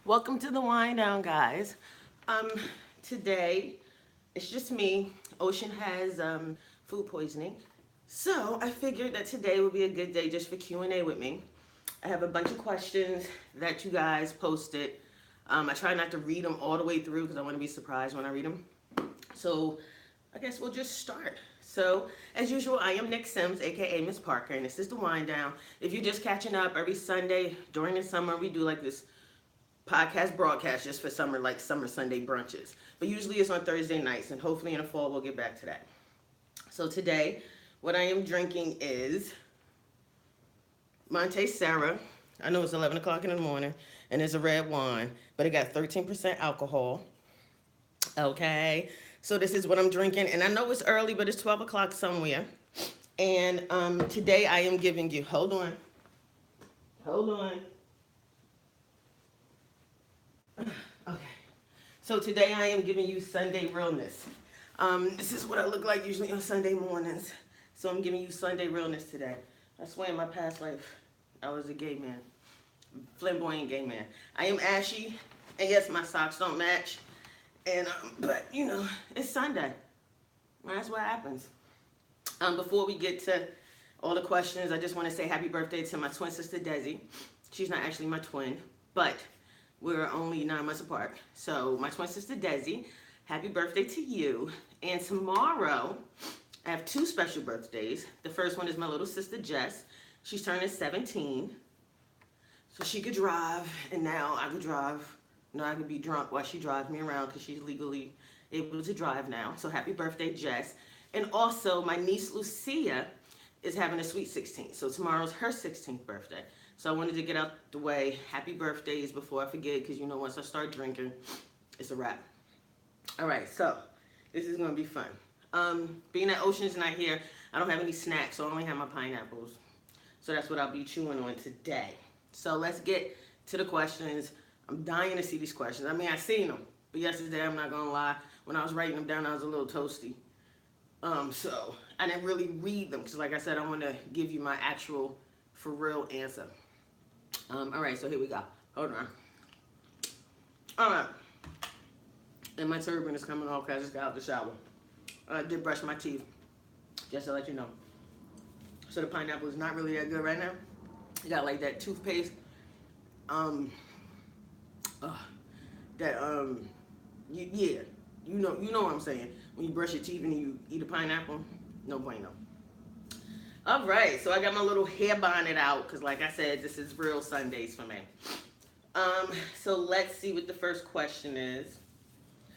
Welcome to the WhineDown, guys. Um, Today it's just me. Ocean has food poisoning, so I figured that today would be a good day just for Q&A with me. I have a bunch of questions that you guys posted. I try not to read them all the way through because I want to be surprised when I read them. So I guess we'll just start. So, as usual, I am Nikk Sims, aka Miss Parker, and this is the Wind Down. If you're just catching up, every Sunday during the summer, we do like this podcast broadcast just for summer, like summer Sunday brunches. But usually it's on Thursday nights, and hopefully in the fall we'll get back to that. So today, what I am drinking is Monte Sarah. I know it's 11 o'clock in the morning, and it's a red wine, but it got 13% alcohol. Okay, so this is what I'm drinking, and I know it's early, but it's 12 o'clock somewhere. And today I am giving you, hold on. Okay. So today I am giving you Sunday realness. This is what I look like usually on Sunday mornings. So I'm giving you Sunday realness today. I swear in my past life, I was a gay man. Flamboyant gay man. I am ashy, and yes, my socks don't match. And but you know, it's Sunday. That's what happens. Before we get to all the questions, I just want to say happy birthday to my twin sister Desi. She's not actually my twin, but we're only 9 months apart. So my twin sister Desi, happy birthday to you. And tomorrow, I have two special birthdays. The first one is my little sister Jess. She's turning 17. So she could drive, and now I could drive. You know, I could be drunk while she drives me around because she's legally able to drive now. So happy birthday, Jess. And also, my niece Lucia is having a sweet 16. So tomorrow's her 16th birthday. So I wanted to get out the way. Happy birthdays before I forget, because you know once I start drinking, it's a wrap. All right, so this is gonna be fun. Being that Ocean's not here, I don't have any snacks, so I only have my pineapples. So that's what I'll be chewing on today. So let's get to the questions. I'm dying to see these questions. I mean, I seen them, but yesterday, I'm not gonna lie, when I was writing them down, I was a little toasty. So I didn't really read them because, like I said, I want to give you my actual, for real answer. All right, so here we go. Hold on. All right. And my turban is coming off because I just got out the shower. I did brush my teeth, just to let you know. So the pineapple is not really that good right now. You got like that toothpaste. Um, that yeah, you know what I'm saying. When you brush your teeth and you eat a pineapple, no bueno. All right, so I got my little hair bonnet out because, like I said, this is real Sundays for me. So let's see what the first question is.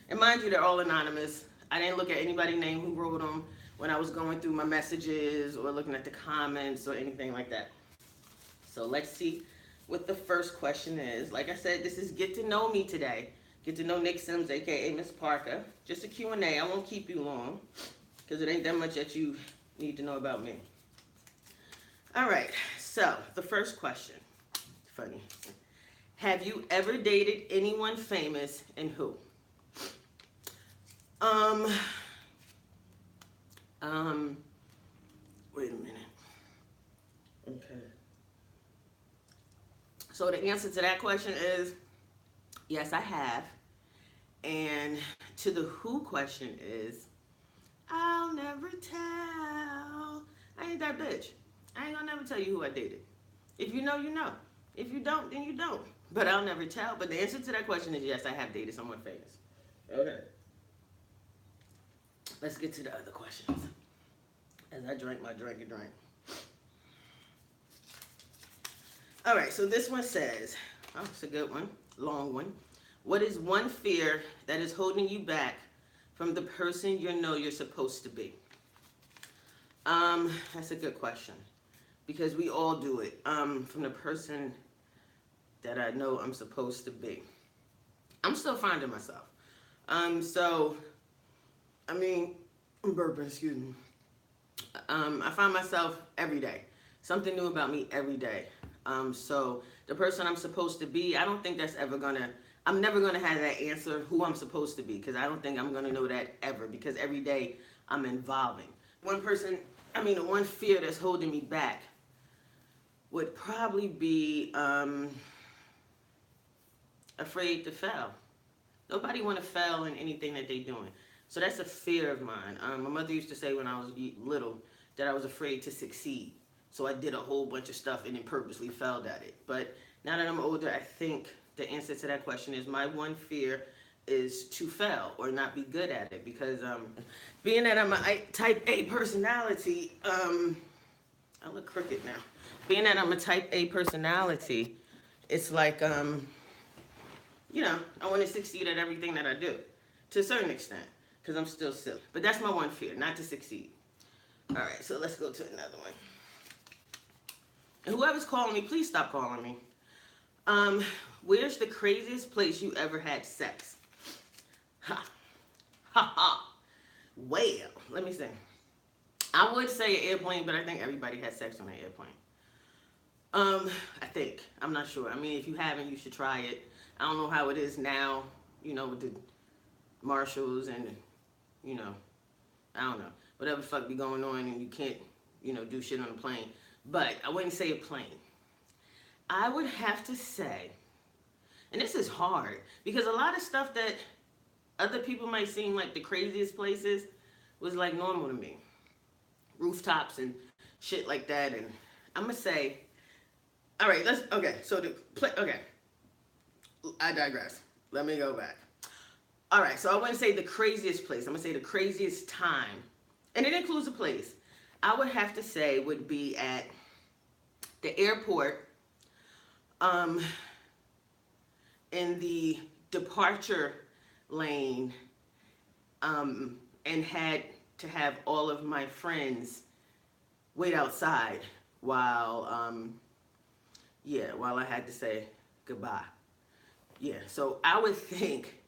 And mind you, they're all anonymous. I didn't look at anybody's name who wrote them when I was going through my messages or looking at the comments or anything like that. So let's see what the first question is. Like I said, this is Get to Know Me today. Get to know Nikk Sims, aka Miss Parker. Just a Q&A. I won't keep you long because it ain't that much that you need to know about me. All right, so the first question. Funny. Have you ever dated anyone famous, and who? Wait a minute. Okay. So the answer to that question is yes, I have. And to the who question is I'll never tell. I ain't that bitch. I ain't gonna never tell you who I dated. If you know, you know. If you don't, then you don't. But I'll never tell. But the answer to that question is yes, I have dated someone famous. Okay. Let's get to the other questions. As I drink my drink. All right, so this one says, oh, it's a good one, long one. What is one fear that is holding you back from the person you know you're supposed to be? That's a good question because we all do it. From the person that I know I'm supposed to be. I'm still finding myself. So, I mean, I'm burping, excuse me. I find myself every day. Something new about me every day. So the person I'm supposed to be, I don't think that's ever gonna, I'm never gonna have that answer who I'm supposed to be because I don't think I'm gonna know that ever because every day I'm evolving. The one fear that's holding me back would probably be afraid to fail. Nobody want to fail in anything that they doing. So that's a fear of mine. My mother used to say when I was little that I was afraid to succeed. So I did a whole bunch of stuff and then purposely failed at it. But now that I'm older, I think the answer to that question is my one fear is to fail or not be good at it. Because being that I'm a type A personality, I look crooked now. Being that I'm a type A personality, it's like, you know, I want to succeed at everything that I do to a certain extent because I'm still silly. But that's my one fear, not to succeed. All right, so let's go to another one. And whoever's calling me, please stop calling me. Where's the craziest place you ever had sex? Ha. Ha ha. Well, let me see. I would say an airplane, but I think everybody has sex on an airplane. I think. I'm not sure. I mean, if you haven't, you should try it. I don't know how it is now, you know, with the marshals and, you know, I don't know. Whatever the fuck be going on and you can't, you know, do shit on a plane. But I wouldn't say a plane. I would have to say, and this is hard, because a lot of stuff that other people might seem like the craziest places was like normal to me. Rooftops and shit like that. And I'm going to say, all right, okay. I digress. Let me go back. All right, so I wouldn't say the craziest place. I'm going to say the craziest time. And it includes a place. I would have to say would be at the airport in the departure lane and had to have all of my friends wait outside while I had to say goodbye. Yeah, so I would think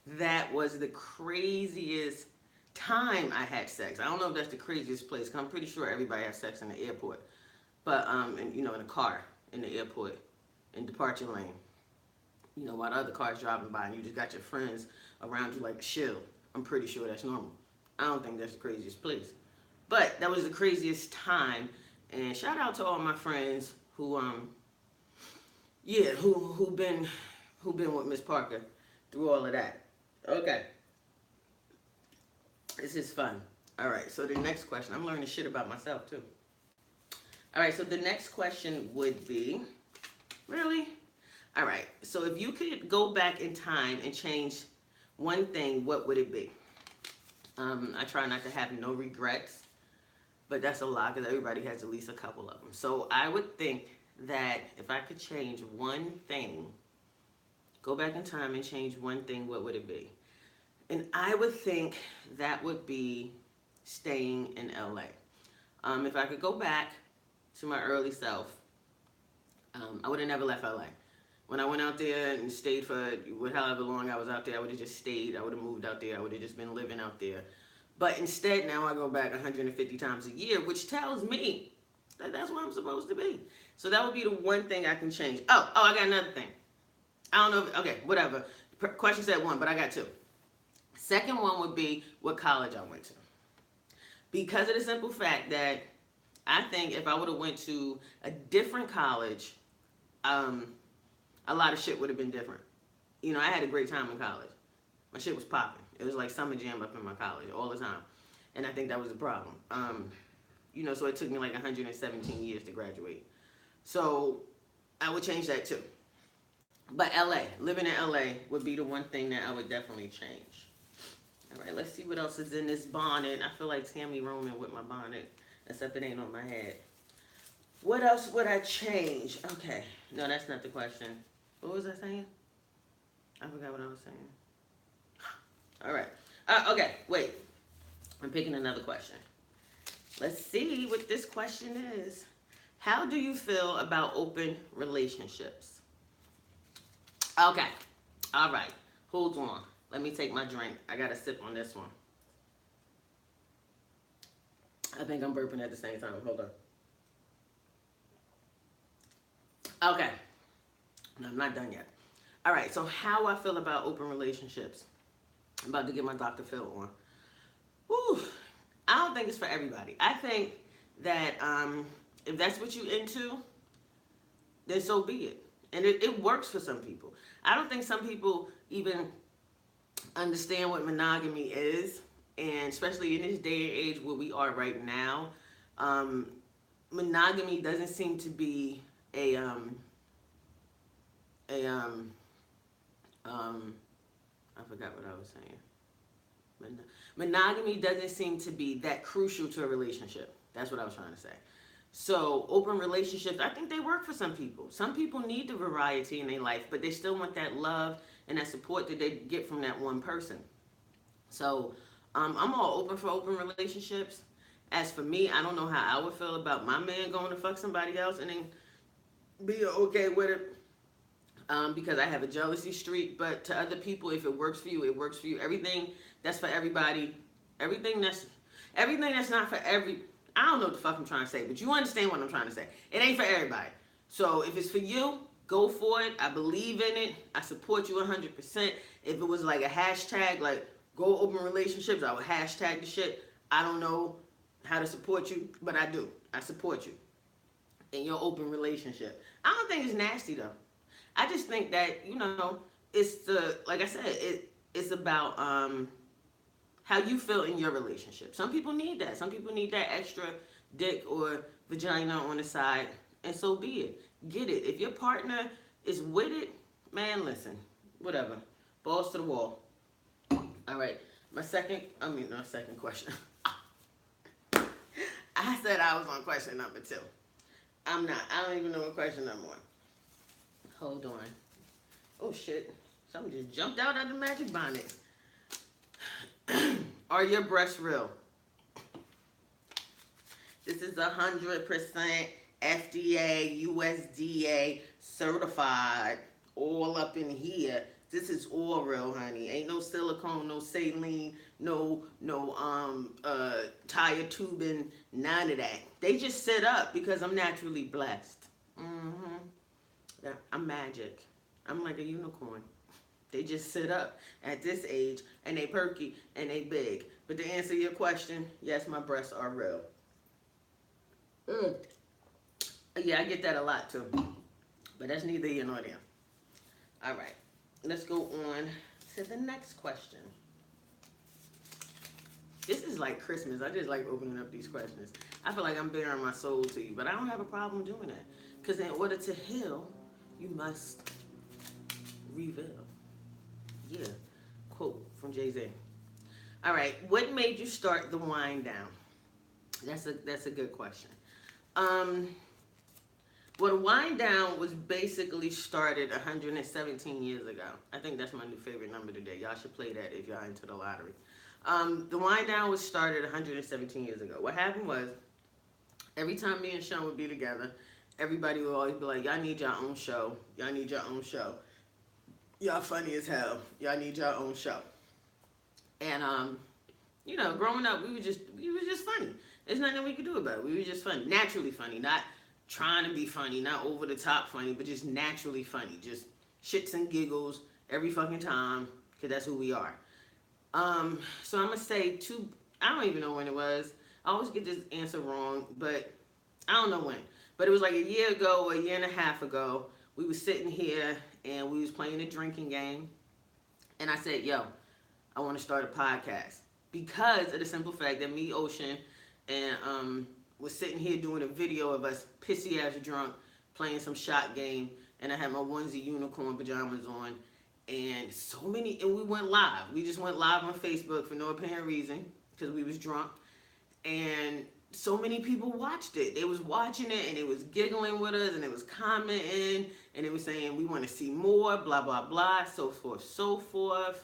that was the craziest time I had sex. I don't know if that's the craziest place, because I'm pretty sure everybody has sex in the airport. But, and, you know, in a car, in the airport, in departure lane. You know, while the other car's driving by and you just got your friends around you like a shield. I'm pretty sure that's normal. I don't think that's the craziest place. But that was the craziest time. And shout out to all my friends who, who been with Miss Parker through all of that. Okay. This is fun. All right, so the next question. I'm learning shit about myself, too. All right, so the next question would be, really? All right, so if you could go back in time and change one thing, what would it be? I try not to have no regrets, but that's a lot because everybody has at least a couple of them. So I would think that if I could change one thing, go back in time and change one thing, what would it be? And I would think that would be staying in LA. If I could go back to my early self, I would have never left LA. When I went out there and stayed for however long I was out there, I would have just stayed. I would have moved out there. I would have just been living out there. But instead, now I go back 150 times a year, which tells me that that's where I'm supposed to be. So that would be the one thing I can change. Oh, I got another thing. I don't know okay, whatever. Question said one, but I got two. Second one would be what college I went to. Because of the simple fact that I think if I would have went to a different college, a lot of shit would have been different. You know, I had a great time in college. My shit was popping. It was like summer jam up in my college all the time. And I think that was the problem. You know, so it took me like 117 years to graduate. So I would change that too. But LA, living in LA would be the one thing that I would definitely change. All right, let's see what else is in this bonnet. I feel like Tammy Roman with my bonnet, except it ain't on my head. What else would I change? Okay, no, that's not the question. What was I saying? I forgot what I was saying. All right. Okay, wait. I'm picking another question. Let's see what this question is. How do you feel about open relationships? Okay. All right. Hold on. Let me take my drink. I got to sip on this one. I think I'm burping at the same time. Hold on. Okay. No, I'm not done yet. All right. So how I feel about open relationships. I'm about to get my Dr. Phil on. Whew. I don't think it's for everybody. I think that if that's what you into, then so be it. And it works for some people. I don't think some people even understand what monogamy is, and especially in this day and age where we are right now, um, monogamy doesn't seem to be a I forgot what I was saying. Monogamy doesn't seem to be that crucial to a relationship. That's what I was trying to say. So open relationships, I think they work for some people. Some people need the variety in their life, but they still want that love and that support that they get from that one person. So I'm all open for open relationships. As for me, I don't know how I would feel about my man going to fuck somebody else and then be okay with it, because I have a jealousy streak. But to other people, if it works for you, it works for you. Everything that's for everybody, everything that's everything that's not for every. I don't know what the fuck I'm trying to say, but you understand what I'm trying to say. It ain't for everybody. So if it's for you, go for it. I believe in it. I support you 100%. If it was like a hashtag, like go open relationships, I would hashtag the shit. I don't know how to support you, but I do. I support you in your open relationship. I don't think it's nasty though. I just think that, it's the, like I said, it's about how you feel in your relationship. Some people need that. Some people need that extra dick or vagina on the side, and so be it. Get it. If your partner is with it, man, listen, whatever. Balls to the wall. All right. Second question. I said I was on question number 2. I'm not. I don't even know what question I'm on. Hold on. Oh, shit. Something just jumped out of the magic bonnet. Are your breasts real? This is 100% FDA, USDA certified, all up in here. This is all real, honey. Ain't no silicone, no saline, no tire tubing, none of that. They just sit up because I'm naturally blessed. Yeah, I'm magic. I'm like a unicorn. They just sit up at this age, and they perky, and they big. But to answer your question, yes, my breasts are real. Yeah, I get that a lot too. But that's neither here nor there. All right, let's go on to the next question. This is like Christmas. I just like opening up these questions. I feel like I'm bearing my soul to you, but I don't have a problem doing that. Because in order to heal, you must reveal. Yeah, quote from Jay-Z. All right, what made you start the WhineDown? That's a good question. Well, the WhineDown was basically started 117 years ago. I think that's my new favorite number today. Y'all should play that if y'all into the lottery. The WhineDown was started 117 years ago. What happened was, every time me and Sean would be together, everybody would always be like, y'all need your own show. Y'all need your own show. Y'all funny as hell. Y'all need your own show. And growing up, we were just funny. There's nothing we could do about it. We were just funny, naturally funny, not trying to be funny, not over the top funny, but just naturally funny, just shits and giggles every fucking time, because that's who we are. So I'm gonna say I don't even know when it was. I always get this answer wrong, but I don't know when. But it was like a year ago or a year and a half ago. We were sitting here and we was playing a drinking game, and I said, yo, I want to start a podcast, because of the simple fact that me, Ocean, and was sitting here doing a video of us pissy ass drunk playing some shot game, and I had my onesie unicorn pajamas on, and we went live. We just went live on Facebook for no apparent reason, because we was drunk, and so many people watched it. They was watching it, and they was giggling with us, and they was commenting, and they was saying, we want to see more, blah, blah, blah, so forth, so forth.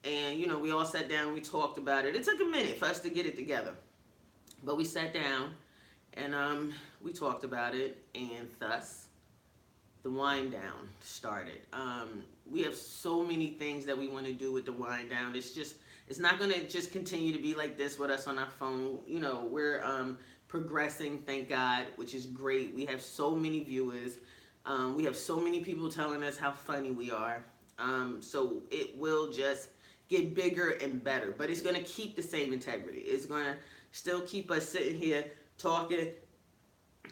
And, we all sat down, we talked about it. It took a minute for us to get it together. But we sat down, and we talked about it, and thus, the WhineDown started. We have so many things that we want to do with the WhineDown. It's not going to just continue to be like this with us on our phone. We're progressing, thank God, which is great. We have so many viewers. We have so many people telling us how funny we are. So it will just get bigger and better. But it's going to keep the same integrity. It's going to still keep us sitting here talking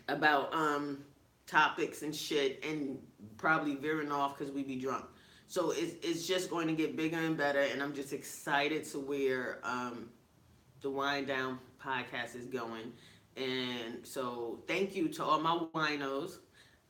about topics and shit, and probably veering off because we be drunk. So it's just going to get bigger and better, and I'm just excited to where the Wind Down podcast is going. And so thank you to all my winos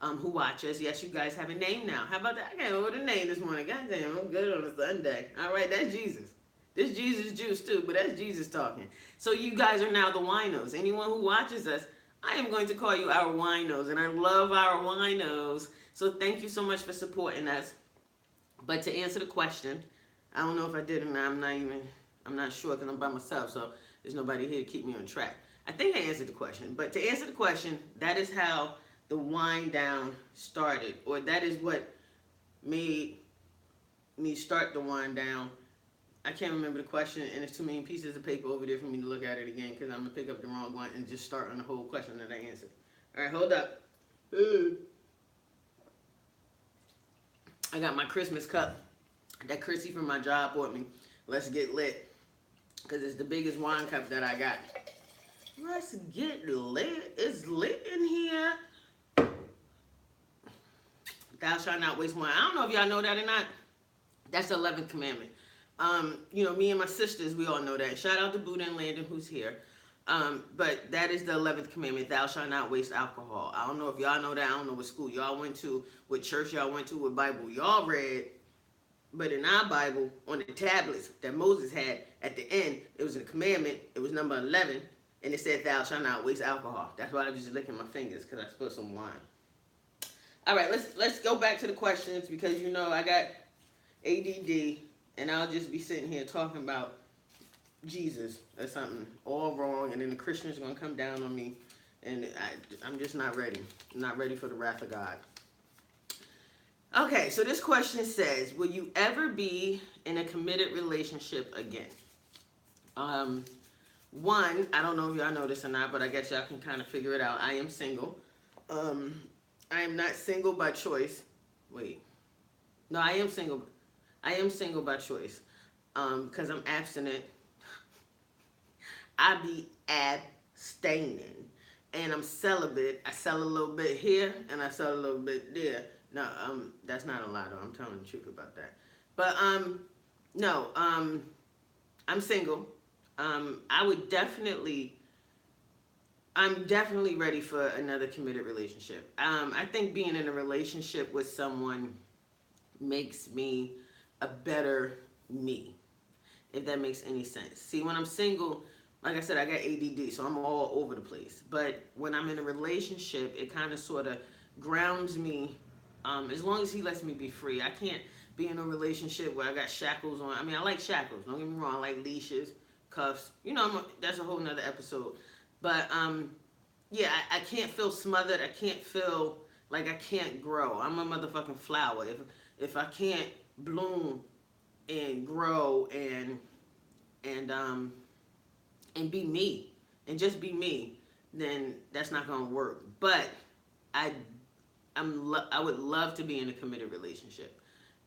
who watch us. Yes, you guys have a name now. How about that? I can't remember the name this morning. God damn, I'm good on a Sunday. All right, that's Jesus. This Jesus juice too, but that's Jesus talking. So you guys are now the winos. Anyone who watches us, I am going to call you our winos, and I love our winos. So thank you so much for supporting us. But to answer the question, I don't know if I did or not. I'm not sure because I'm by myself, so there's nobody here to keep me on track. I think I answered the question. But to answer the question, that is how the Wind Down started, or that is what made me start the Wind Down. I can't remember the question, and there's too many pieces of paper over there for me to look at it again because I'm going to pick up the wrong one and just start on the whole question that I answered. All right, hold up. I got my Christmas cup that Chrissy from my job bought me. Let's get lit because it's the biggest wine cup that I got. Let's get lit. It's lit in here. Thou shalt not waste wine. I don't know if y'all know that or not. That's the 11th commandment. Me and my sisters, we all know that. Shout out to Buddha and Landon who's here. But that is the 11th commandment. Thou shalt not waste alcohol. I don't know if y'all know that. I don't know what school y'all went to, what church y'all went to, what Bible y'all read. But in our Bible, on the tablets that Moses had, at the end, it was a commandment. It was number 11. And it said, thou shalt not waste alcohol. That's why I was just licking my fingers because I spilled some wine. All right, let's go back to the questions because, I got ADD. And I'll just be sitting here talking about Jesus or something all wrong, and then the Christians are going to come down on me, and I'm just not ready. I'm not ready for the wrath of God. Okay, so this question says, will you ever be in a committed relationship again? One, I don't know if y'all know this or not, but I guess y'all can kind of figure it out. I am single. I am not single by choice. Wait. No, I am single. I am single by choice because I'm abstinent. I be abstaining. And I'm celibate. I sell a little bit here and I sell a little bit there. No, that's not a lie though. I'm telling the truth about that. But no, I'm single. I'm definitely ready for another committed relationship. I think being in a relationship with someone makes me a better me, if that makes any sense. See, when I'm single, like I said, I got ADD, so I'm all over the place. But when I'm in a relationship, it kind of sort of grounds me, as long as he lets me be free. I can't be in a relationship where I got shackles on. I mean, I like shackles, don't get me wrong. I like leashes, cuffs. That's a whole nother episode. But, yeah, I can't feel smothered. I can't feel like I can't grow. I'm a motherfucking flower. If I can't bloom and grow and be me and just be me, then that's not gonna work. But I would love to be in a committed relationship,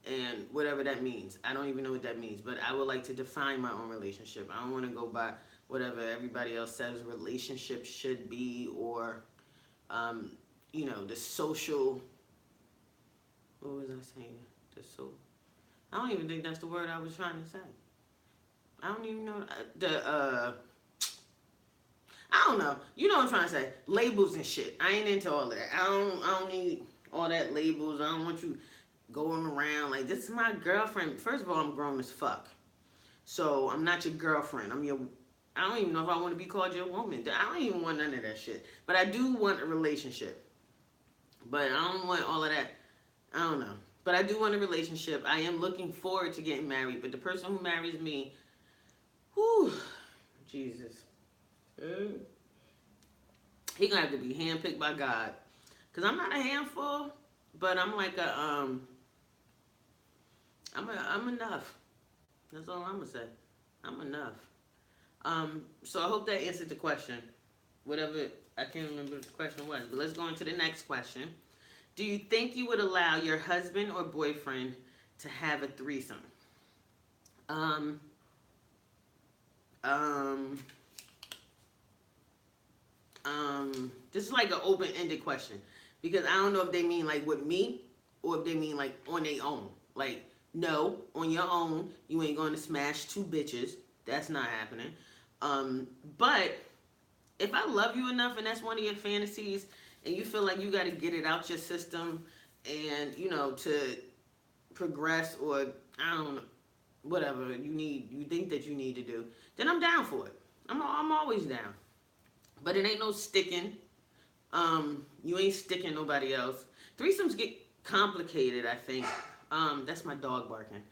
and whatever that means. I don't even know what that means, but I would like to define my own relationship. I don't want to go by whatever everybody else says relationship should be, or the social. What was I saying? I don't even think that's the word I was trying to say. I don't even know I don't know. You know what I'm trying to say? Labels and shit. I ain't into all of that. I don't need all that labels. I don't want you going around like, this is my girlfriend. First of all, I'm grown as fuck. So I'm not your girlfriend. I don't even know if I want to be called your woman. I don't even want none of that shit. But I do want a relationship. But I don't want all of that. I don't know. But I do want a relationship. I am looking forward to getting married. But the person who marries me, whew, Jesus. He gonna have to be handpicked by God. Because I'm not a handful, but I'm like I'm enough. That's all I'm gonna say. I'm enough. So I hope that answered the question. Whatever, I can't remember what the question was. But let's go on to the next question. Do you think you would allow your husband or boyfriend to have a threesome? This is like an open-ended question Because I don't know if they mean like with me or if they mean like on their own. Like, no, on your own, you ain't going to smash two bitches. That's not happening. But if I love you enough and that's one of your fantasies and you feel like you got to get it out your system and, you know, to progress or, I don't know, whatever you think that you need to do, then I'm down for it. I'm always down. But it ain't no sticking. You ain't sticking nobody else. Threesomes get complicated, I think. That's my dog barking.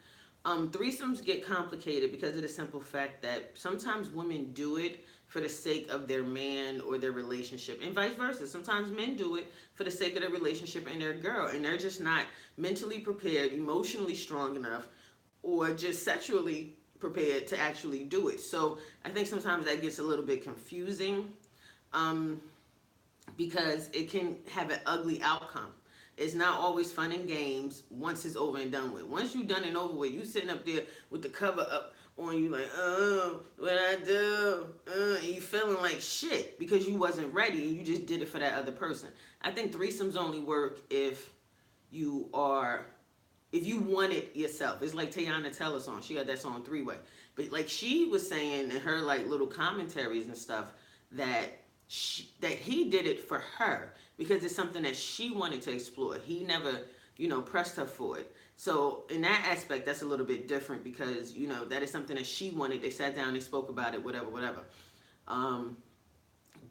Threesomes get complicated because of the simple fact that sometimes women do it for the sake of their man or their relationship, and vice versa. Sometimes men do it for the sake of their relationship and their girl, and they're just not mentally prepared, emotionally strong enough, or just sexually prepared to actually do it. So I think sometimes that gets a little bit confusing. Because it can have an ugly outcome. It's not always fun and games once it's over and done with. Once you done and over with, you sitting up there with the cover up on you like, oh, what I do? And you feeling like shit because you wasn't ready and you just did it for that other person. I think threesomes only work if you want it yourself. It's like Teyana Taylor song. She got that song Three Way. But like she was saying in her like little commentaries and stuff that that he did it for her because it's something that she wanted to explore. He never, pressed her for it. So in that aspect, that's a little bit different because, that is something that she wanted. They sat down, they spoke about it, whatever.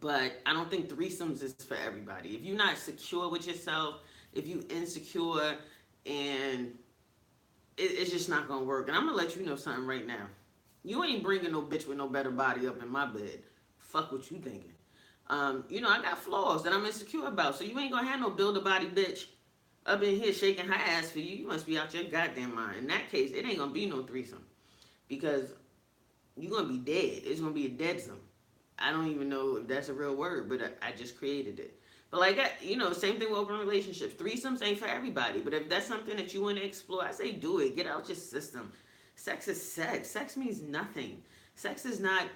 But I don't think threesomes is for everybody. If you're not secure with yourself, if you insecure, and it's just not going to work. And I'm going to let you know something right now. You ain't bringing no bitch with no better body up in my bed. Fuck what you thinking. I got flaws that I'm insecure about. So you ain't gonna have no build-a-body bitch up in here shaking her ass for you. You must be out your goddamn mind. In that case, it ain't gonna be no threesome. Because you're gonna be dead. It's gonna be a deadsome. I don't even know if that's a real word, but I just created it. But like that, same thing with open relationships. Threesomes ain't for everybody. But if that's something that you want to explore, I say do it. Get out your system. Sex is sex. Sex means nothing. Sex is not...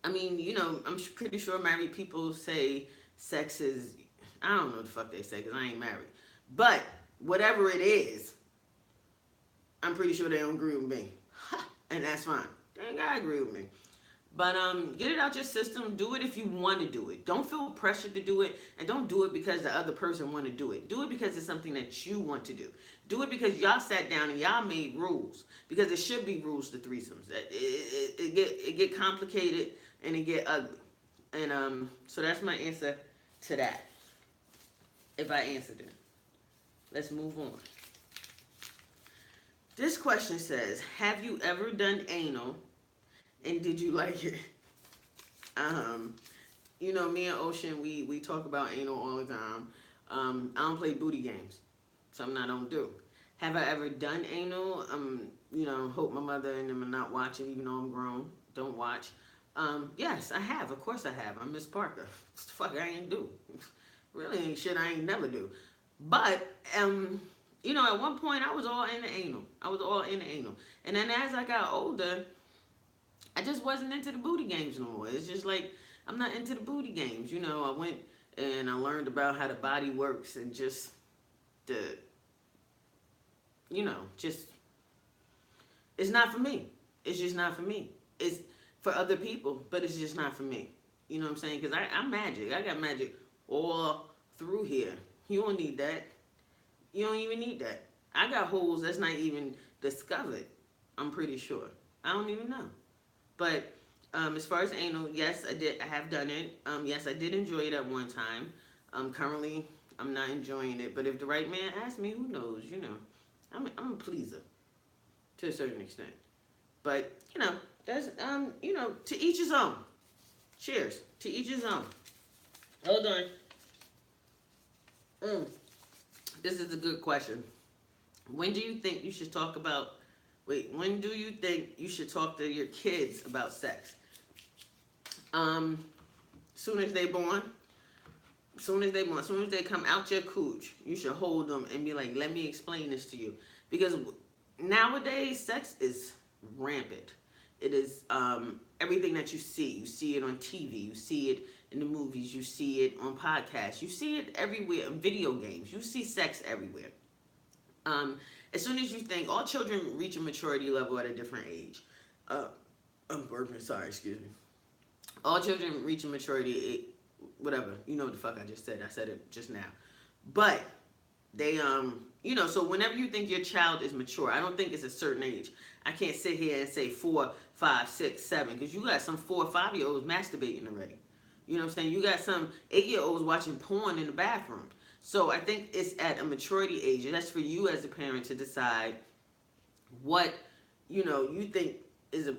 I'm pretty sure married people say sex is... I don't know what the fuck they say because I ain't married. But whatever it is, I'm pretty sure they don't agree with me. And that's fine. They ain't gotta agree with me. But get it out your system. Do it if you want to do it. Don't feel pressured to do it. And don't do it because the other person want to do it. Do it because it's something that you want to do. Do it because y'all sat down and y'all made rules. Because there should be rules to threesomes. It get complicated and it get ugly. And so that's my answer to that. If I answered it. Let's move on. This question says, have you ever done anal and did you like it? Me and Ocean, we talk about anal all the time. I don't play booty games. Something I don't do. Have I ever done anal? Hope my mother and them are not watching, even though I'm grown. Don't watch. Yes, I have. Of course I have. I'm Miss Parker. What the fuck I ain't do? Really ain't shit I ain't never do. But, at one point I was all into anal. And then as I got older, I just wasn't into the booty games no more. It's just like, I'm not into the booty games. I went and I learned about how the body works and just it's not for me. It's just not for me. It's for other people, but it's just not for me. You know what I'm saying? Because I'm magic. I got magic all through here. You don't need that. You don't even need that. I got holes that's not even discovered. I'm pretty sure. I don't even know. But as far as anal, yes, I did. I have done it. Yes, I did enjoy it at one time. Currently, I'm not enjoying it. But if the right man asks me, who knows? I'm a pleaser to a certain extent. But that's to each his own. Cheers. To each his own. Hold on. This is a good question. When do you think you should talk about... when do you think you should talk to your kids about sex? Soon as they born. Soon as they come out your cooch, you should hold them and be like, let me explain this to you. Because nowadays, sex is rampant. It is everything that you see. You see it on TV. You see it in the movies. You see it on podcasts. You see it everywhere. In video games. You see sex everywhere. Um, as soon as you think all children reach a maturity level at a different age. I'm burping. Sorry, excuse me. All children reach a maturity, whatever. You know what the fuck I just said. I said it just now. But they so whenever you think your child is mature, I don't think it's a certain age. I can't sit here and say 4, 5, 6, 7, because you got some 4 or 5-year-olds masturbating already. You know what I'm saying? You got some 8-year-olds watching porn in the bathroom. So I think it's at a maturity age, and that's for you as a parent to decide what you think is a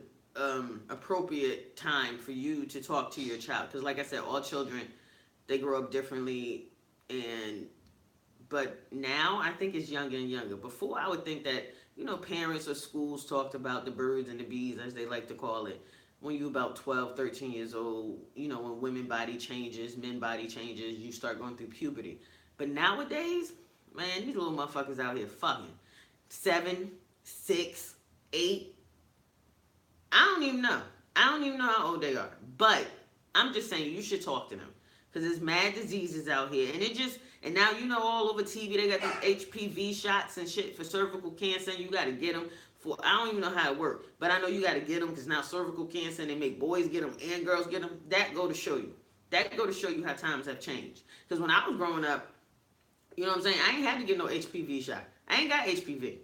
appropriate time for you to talk to your child. Because like I said, all children, they grow up differently, but now I think it's younger and younger. Before, I would think that parents or schools talked about the birds and the bees, as they like to call it, when you're about 12, 13 years old. When women body changes, men body changes, you start going through puberty. But nowadays, man, these little motherfuckers out here fucking 7, 6, 8. I don't even know. I don't even know how old they are. But I'm just saying you should talk to them. Because there's mad diseases out here. And now all over TV they got these HPV shots and shit for cervical cancer. And you got to get them for, I don't even know how it works. But I know you got to get them because now cervical cancer, and they make boys get them and girls get them. That go to show you. That go to show you how times have changed. Because when I was growing up, you know what I'm saying? I ain't had to get no HPV shot. I ain't got HPV.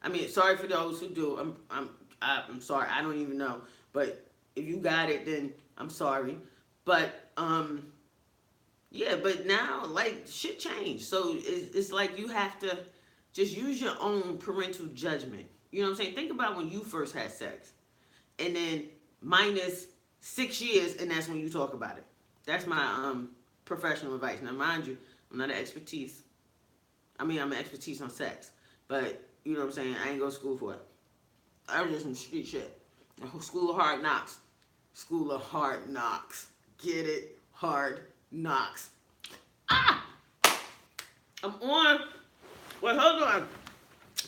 I mean, sorry for those who do. I'm sorry. I don't even know. But if you got it, then I'm sorry. But yeah. But now, like, shit changed. So it's like you have to just use your own parental judgment. You know what I'm saying? Think about when you first had sex, and then minus 6 years, and that's when you talk about it. That's my professional advice. Now, mind you, I'm not an expertise. I'm an expertise on sex, but you know what I'm saying? I ain't go to school for it. I was just some street shit. School of hard knocks. School of hard knocks. Get it? Hard knocks. Ah! I'm on. Wait, hold on.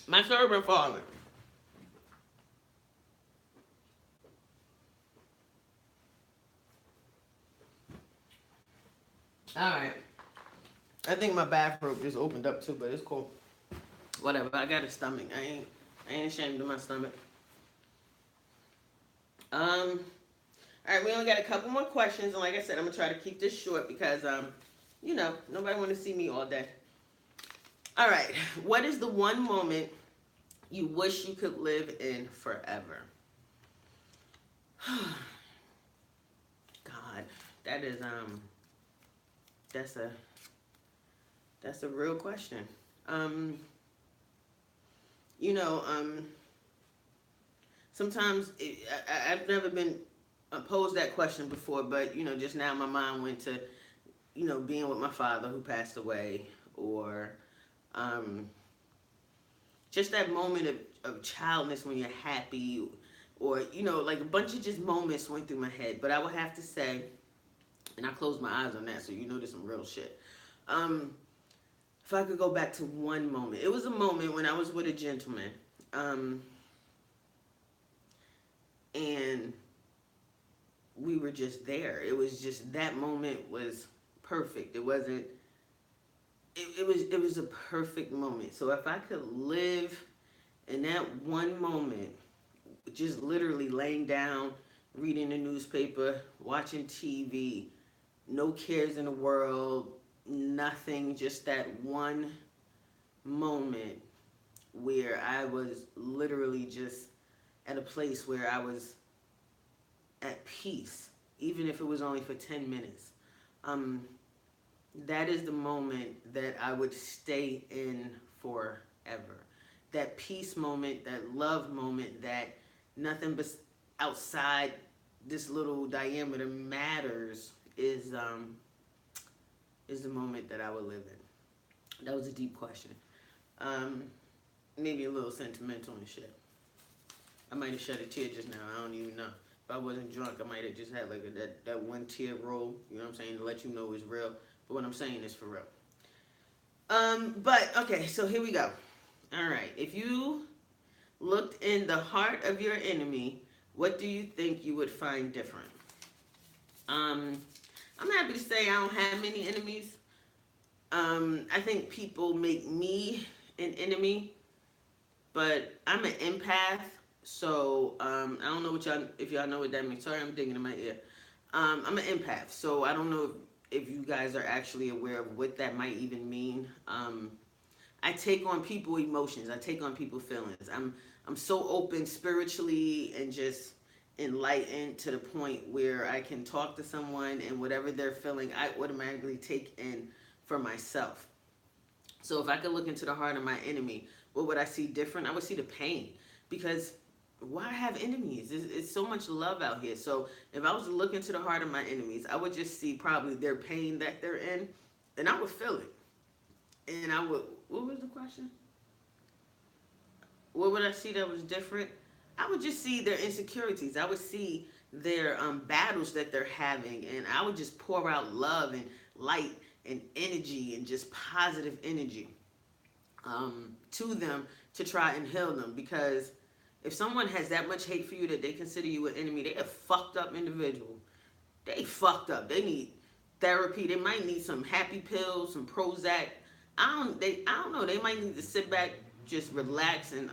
My server falling. Alright. I think my bathrobe just opened up too, but it's cool. Whatever. I got a stomach. I ain't ashamed of my stomach. Alright, we only got a couple more questions, and like I said, I'm gonna try to keep this short because nobody wanna see me all day. Alright, what is the one moment you wish you could live in forever? God, that is that's a real question. Sometimes I've never been posed that question before, but just now my mind went to being with my father who passed away, or just that moment of childness when you're happy, or like a bunch of just moments went through my head. But I would have to say, and I closed my eyes on that, so there's some real shit. If I could go back to one moment, it was a moment when I was with a gentleman, and we were just there. It was just, that moment was perfect. It wasn't, it was a perfect moment. So if I could live in that one moment, just literally laying down, reading the newspaper, watching TV, no cares in the world, nothing, just that one moment where I was literally just at a place where I was at peace, even if it was only for 10 minutes. That is the moment that I would stay in forever. That peace moment, that love moment, that nothing but outside this little diameter matters is the moment that I would live in. That was a deep question. Maybe a little sentimental and shit. I might have shed a tear just now. I don't even know. If I wasn't drunk, I might have just had like that one tear roll. You know what I'm saying? To let you know it's real. But what I'm saying is for real. But okay, so here we go. All right. If you looked in the heart of your enemy, what do you think you would find different? I'm happy to say I don't have many enemies. I think people make me an enemy, but I'm an empath, so I don't know what y'all if y'all know what that means. Sorry, I'm digging in my ear. I'm an empath, so I don't know if you guys are actually aware of what that might even mean. I take on people emotions. I take on people feelings. I'm so open spiritually and just enlightened to the point where I can talk to someone and whatever they're feeling, I automatically take in for myself. So if I could look into the heart of my enemy, what would I see different? I would see the pain because why have enemies? It's so much love out here. So if I was to look into the heart of my enemies, I would just see probably their pain that they're in, and I would feel it. And I would. What was the question? What would I see that was different? I would just see their insecurities. I would see their battles that they're having, and I would just pour out love and light and energy and just positive energy to them to try and heal them. Because if someone has that much hate for you that they consider you an enemy, they a fucked up individual. They fucked up. They need therapy. They might need some happy pills, some Prozac. I don't know. They might need to sit back, just relax, and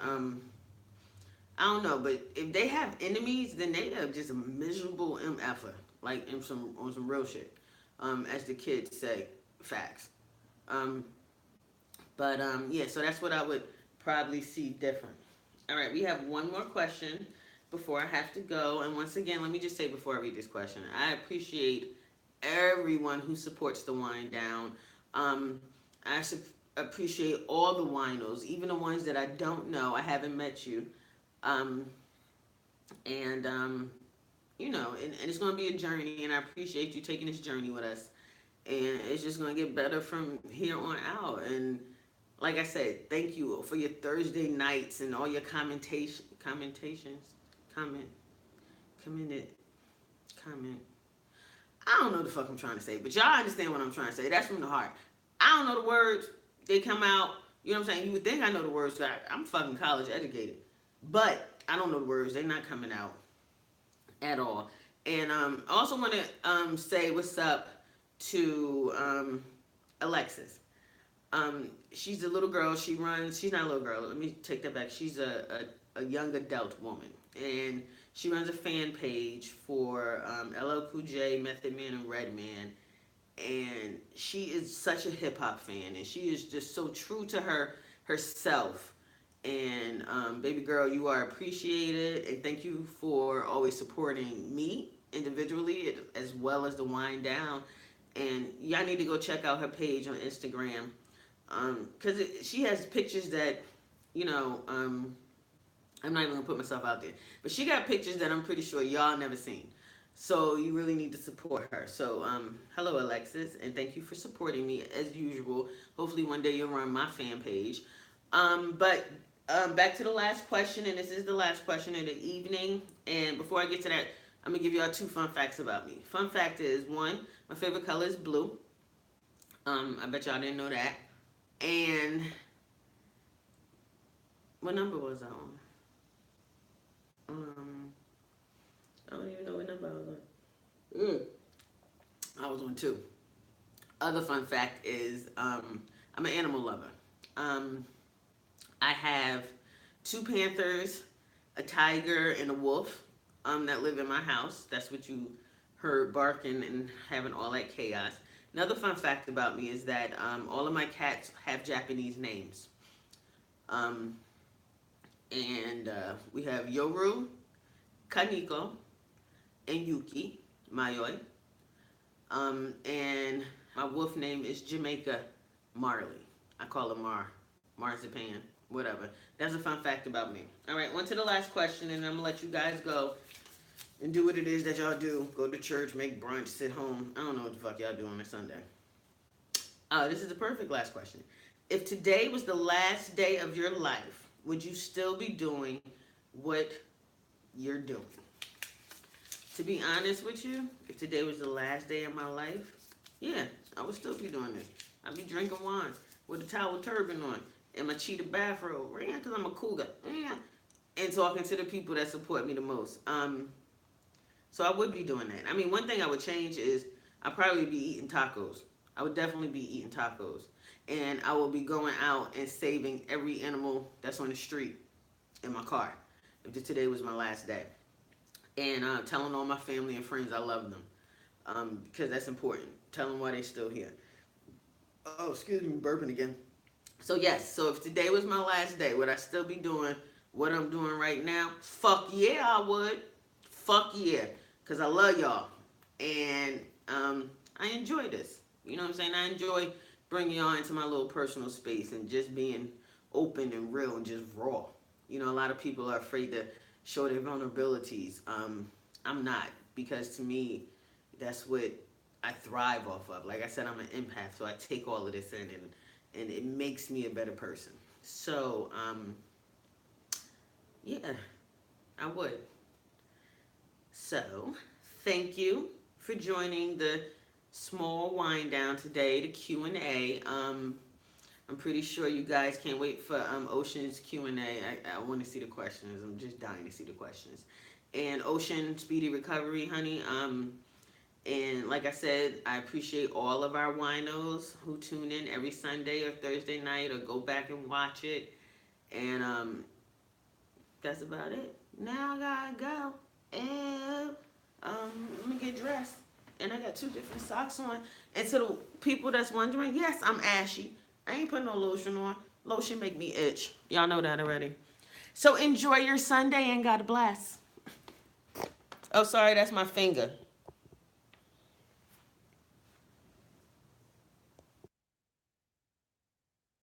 I don't know. But if they have enemies, then they are just a miserable MFer, like in some on some real shit, as the kids say, facts. Um, but yeah, so that's what I would probably see different. All right, we have one more question before I have to go. And once again, let me just say before I read this question, I appreciate everyone who supports the Wind Down. Um, I appreciate all the winos, even the ones that I don't know. I haven't met you. Um, and, and it's going to be a journey, and I appreciate you taking this journey with us. And it's just going to get better from here on out. And like I said, thank you for your Thursday nights and all your comment, commented, comment. I don't know the fuck I'm trying to say, but y'all understand what I'm trying to say. That's from the heart. I don't know the words. They come out. You know what I'm saying? You would think I know the words. I'm fucking college educated, but I don't know the words. They're not coming out at all. And I also want to say what's up to Alexis. She's a little girl. She runs. She's not a little girl. Let me take that back. She's a young adult woman, and she runs a fan page for LL Cool J, Method Man, and Redman. And she is such a hip hop fan, and she is just so true to herself. And baby girl, you are appreciated, and thank you for always supporting me individually as well as the Wind Down. And y'all need to go check out her page on Instagram, because she has pictures that, I'm not even gonna put myself out there, but she got pictures that I'm pretty sure y'all never seen. So you really need to support her. So hello Alexis, and thank you for supporting me as usual. Hopefully one day you'll run my fan page. But back to the last question, and this is the last question of the evening. And before I get to that, I'm gonna give y'all 2 fun facts about me. Fun fact is, 1, my favorite color is blue. I bet y'all didn't know that. And what number was I on? I don't even know what number I was on. I was on 2. Other fun fact is, I'm an animal lover. I have 2 panthers, a tiger, and a wolf that live in my house. That's what you heard barking and having all that chaos. Another fun fact about me is that all of my cats have Japanese names. And we have Yoru, Kaniko, and Yuki, Mayoi. And my wolf name is Jamaica Marley. I call her Marzipan, whatever. That's a fun fact about me. All right, on to the last question, and I'm going to let you guys go and do what it is that y'all do. Go to church, make brunch, sit home. I don't know what the fuck y'all do on a Sunday. This is the perfect last question. If today was the last day of your life, would you still be doing what you're doing? To be honest with you, if today was the last day of my life, yeah, I would still be doing this. I'd be drinking wine with a towel turban on and my cheetah bathrobe, right? Because I'm a cougar, yeah. And talking to the people that support me the most. So I would be doing that. I mean, one thing I would change is I'll probably be eating tacos. I would definitely be eating tacos. And I will be going out and saving every animal that's on the street in my car. If today was my last day. And telling all my family and friends I love them. Because that's important. Tell them why they're still here. Oh, excuse me, burping again. So yes, so if today was my last day, would I still be doing what I'm doing right now? Fuck yeah, I would. Fuck yeah, cause I love y'all, and I enjoy this. You know what I'm saying? I enjoy bringing y'all into my little personal space and just being open and real and just raw. You know, a lot of people are afraid to show their vulnerabilities. I'm not, because to me, that's what I thrive off of. Like I said, I'm an empath, so I take all of this in, and it makes me a better person. So, yeah, I would. So, thank you for joining the small wind down today, the Q&A. I'm pretty sure you guys can't wait for Ocean's Q&A. I want to see the questions. I'm just dying to see the questions. And Ocean, speedy recovery, honey. And like I said, I appreciate all of our winos who tune in every Sunday or Thursday night or go back and watch it. And that's about it. Now I gotta go. And let me get dressed. And I got 2 different socks on. And to the people that's wondering, yes, I'm ashy. I ain't putting no lotion on. Lotion make me itch. Y'all know that already. So enjoy your Sunday and God bless. Oh, sorry, that's my finger.